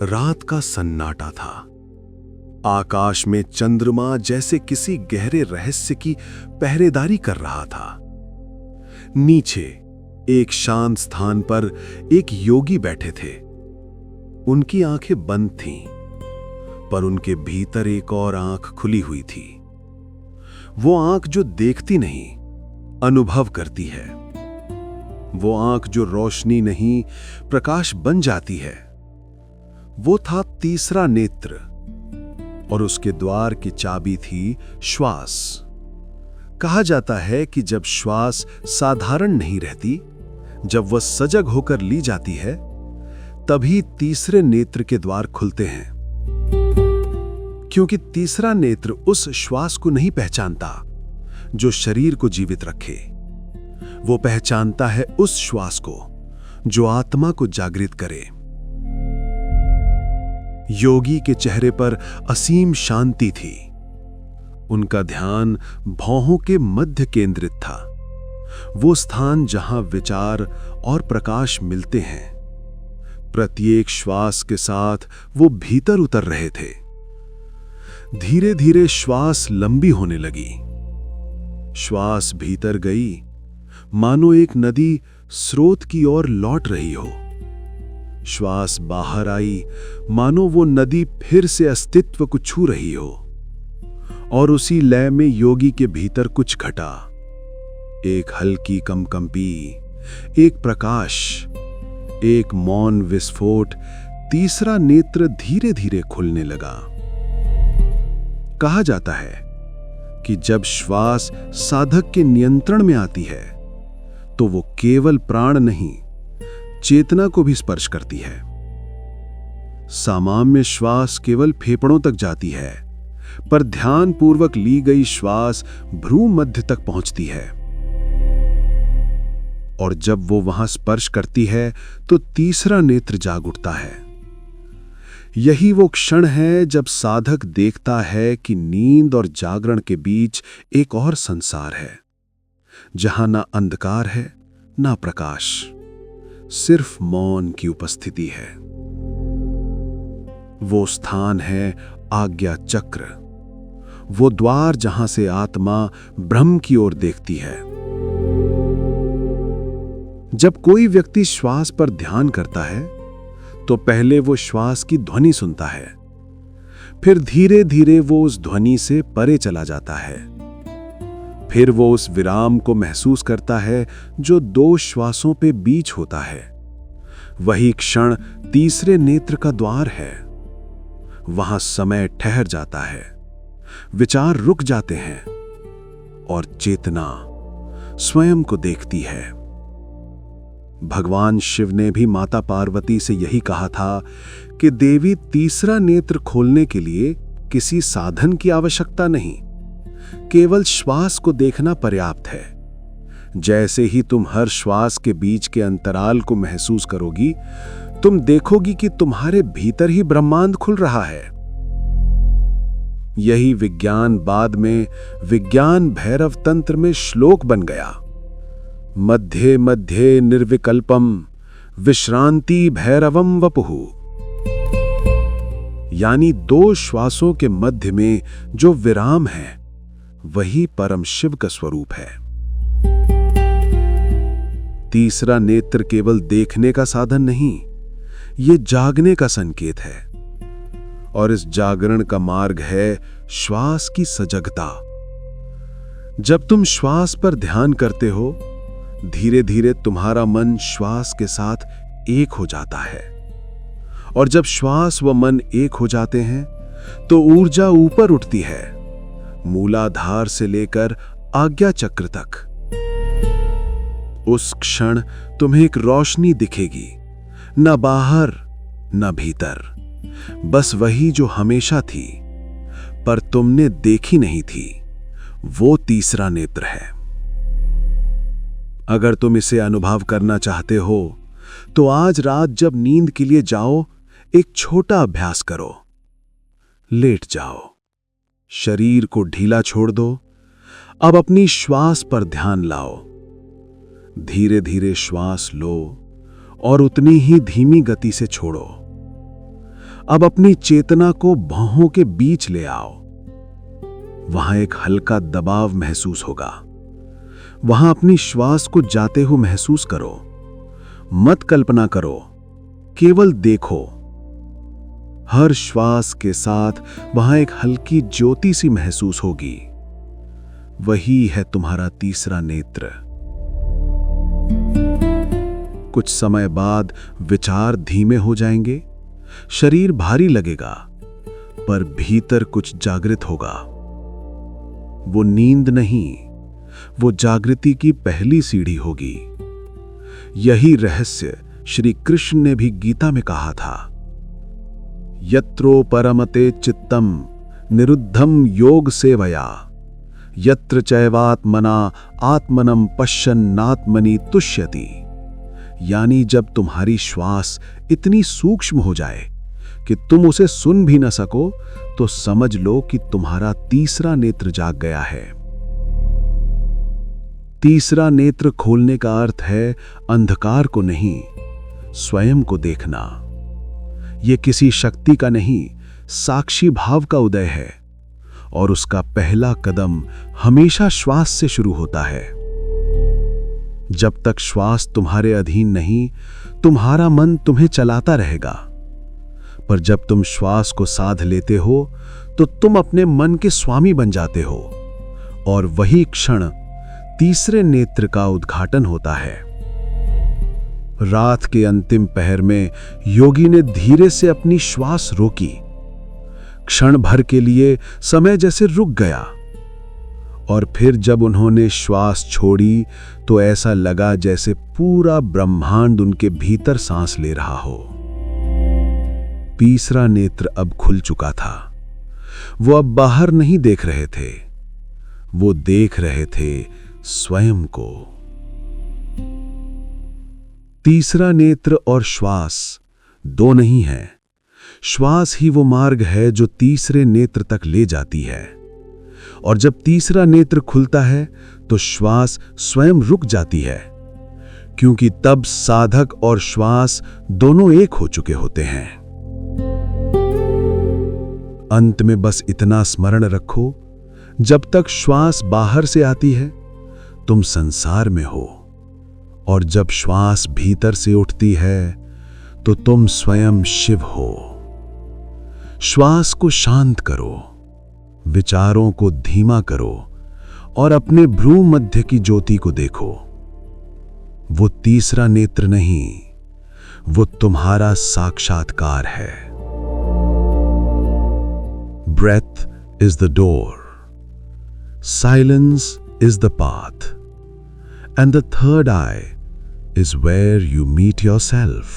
रात का सन्नाटा था। आकाश में चंद्रमा जैसे किसी गहरे रहस्य की पहरेदारी कर रहा था। नीचे एक शांत स्थान पर एक योगी बैठे थे। उनकी आंखें बंद थीं, पर उनके भीतर एक और आंख खुली हुई थी। वो आंख जो देखती नहीं, अनुभव करती है। वो आंख जो रोशनी नहीं, प्रकाश बन जाती है। वो था तीसरा नेत्र, और उसके द्वार की चाबी थी श्वास। कहा जाता है कि जब श्वास साधारण नहीं रहती, जब वह सजग होकर ली जाती है, तभी तीसरे नेत्र के द्वार खुलते हैं। क्योंकि तीसरा नेत्र उस श्वास को नहीं पहचानता जो शरीर को जीवित रखे। वो पहचानता है उस श्वास को जो आत्मा को जागृत करे। योगी के चेहरे पर असीम शांति थी। उनका ध्यान भौहों के मध्य केंद्रित था, वो स्थान जहां विचार और प्रकाश मिलते हैं। प्रत्येक श्वास के साथ वो भीतर उतर रहे थे। धीरे धीरे श्वास लंबी होने लगी। श्वास भीतर गई, मानो एक नदी स्रोत की ओर लौट रही हो। श्वास बाहर आई, मानो वो नदी फिर से अस्तित्व को छू रही हो। और उसी लय में योगी के भीतर कुछ घटा। एक हल्की कंपी, एक प्रकाश, एक मौन विस्फोट। तीसरा नेत्र धीरे धीरे खुलने लगा। कहा जाता है कि जब श्वास साधक के नियंत्रण में आती है, तो वो केवल प्राण नहीं, चेतना को भी स्पर्श करती है। सामान्य श्वास केवल फेफड़ों तक जाती है, पर ध्यानपूर्वक ली गई श्वास भ्रू मध्य तक पहुंचती है। और जब वो वहां स्पर्श करती है, तो तीसरा नेत्र जाग उठता है। यही वो क्षण है जब साधक देखता है कि नींद और जागरण के बीच एक और संसार है, जहां ना अंधकार है, ना प्रकाश, सिर्फ मौन की उपस्थिति है। वो स्थान है आज्ञा चक्र, वो द्वार जहां से आत्मा ब्रह्म की ओर देखती है। जब कोई व्यक्ति श्वास पर ध्यान करता है, तो पहले वो श्वास की ध्वनि सुनता है, फिर धीरे धीरे वो उस ध्वनि से परे चला जाता है। फिर वो उस विराम को महसूस करता है जो दो श्वासों पे बीच होता है। वही क्षण तीसरे नेत्र का द्वार है। वहां समय ठहर जाता है, विचार रुक जाते हैं, और चेतना स्वयं को देखती है। भगवान शिव ने भी माता पार्वती से यही कहा था कि देवी, तीसरा नेत्र खोलने के लिए किसी साधन की आवश्यकता नहीं, केवल श्वास को देखना पर्याप्त है। जैसे ही तुम हर श्वास के बीच के अंतराल को महसूस करोगी, तुम देखोगी कि तुम्हारे भीतर ही ब्रह्मांड खुल रहा है। यही विज्ञान बाद में विज्ञान भैरव तंत्र में श्लोक बन गया। मध्ये मध्ये निर्विकल्पम विश्रांति भैरवम वपुः। यानी दो श्वासों के मध्य में जो विराम है, वही परम शिव का स्वरूप है। तीसरा नेत्र केवल देखने का साधन नहीं, ये जागने का संकेत है। और इस जागरण का मार्ग है श्वास की सजगता। जब तुम श्वास पर ध्यान करते हो, धीरे धीरे तुम्हारा मन श्वास के साथ एक हो जाता है। और जब श्वास व मन एक हो जाते हैं, तो ऊर्जा ऊपर उठती है, मूलाधार से लेकर आज्ञा चक्र तक। उस क्षण तुम्हें एक रोशनी दिखेगी, न बाहर न भीतर, बस वही जो हमेशा थी, पर तुमने देखी नहीं थी। वो तीसरा नेत्र है। अगर तुम इसे अनुभव करना चाहते हो, तो आज रात जब नींद के लिए जाओ, एक छोटा अभ्यास करो। लेट जाओ, शरीर को ढीला छोड़ दो। अब अपनी श्वास पर ध्यान लाओ। धीरे धीरे श्वास लो और उतनी ही धीमी गति से छोड़ो। अब अपनी चेतना को भौहों के बीच ले आओ। वहां एक हल्का दबाव महसूस होगा। वहां अपनी श्वास को जाते हुए महसूस करो। मत कल्पना करो, केवल देखो। हर श्वास के साथ वहां एक हल्की ज्योति सी महसूस होगी। वही है तुम्हारा तीसरा नेत्र। कुछ समय बाद विचार धीमे हो जाएंगे, शरीर भारी लगेगा, पर भीतर कुछ जागृत होगा। वो नींद नहीं, वो जागृति की पहली सीढ़ी होगी। यही रहस्य श्री कृष्ण ने भी गीता में कहा था, यत्रो परमते चित्तम निरुद्धम योग सेवया, यत्र चैवात्मना आत्मनम पश्यन्नात्मनि तुष्यति। यानी जब तुम्हारी श्वास इतनी सूक्ष्म हो जाए कि तुम उसे सुन भी न सको, तो समझ लो कि तुम्हारा तीसरा नेत्र जाग गया है। तीसरा नेत्र खोलने का अर्थ है अंधकार को नहीं, स्वयं को देखना। यह किसी शक्ति का नहीं, साक्षी भाव का उदय है, और उसका पहला कदम हमेशा श्वास से शुरू होता है। जब तक श्वास तुम्हारे अधीन नहीं, तुम्हारा मन तुम्हें चलाता रहेगा। पर जब तुम श्वास को साध लेते हो, तो तुम अपने मन के स्वामी बन जाते हो, और वही क्षण तीसरे नेत्र का उद्घाटन होता है। रात के अंतिम पहर में योगी ने धीरे से अपनी श्वास रोकी। क्षण भर के लिए समय जैसे रुक गया, और फिर जब उन्होंने श्वास छोड़ी तो ऐसा लगा जैसे पूरा ब्रह्मांड उनके भीतर सांस ले रहा हो। तीसरा नेत्र अब खुल चुका था। वो अब बाहर नहीं देख रहे थे, वो देख रहे थे स्वयं को। तीसरा नेत्र और श्वास दो नहीं है। श्वास ही वो मार्ग है जो तीसरे नेत्र तक ले जाती है। और जब तीसरा नेत्र खुलता है तो श्वास स्वयं रुक जाती है, क्योंकि तब साधक और श्वास दोनों एक हो चुके होते हैं। अंत में बस इतना स्मरण रखो, जब तक श्वास बाहर से आती है तुम संसार में हो, और जब श्वास भीतर से उठती है तो तुम स्वयं शिव हो। श्वास को शांत करो, विचारों को धीमा करो, और अपने भ्रू मध्य की ज्योति को देखो। वो तीसरा नेत्र नहीं, वो तुम्हारा साक्षात्कार है। Breath is the door, silence is the path, and the third eye is where you meet yourself.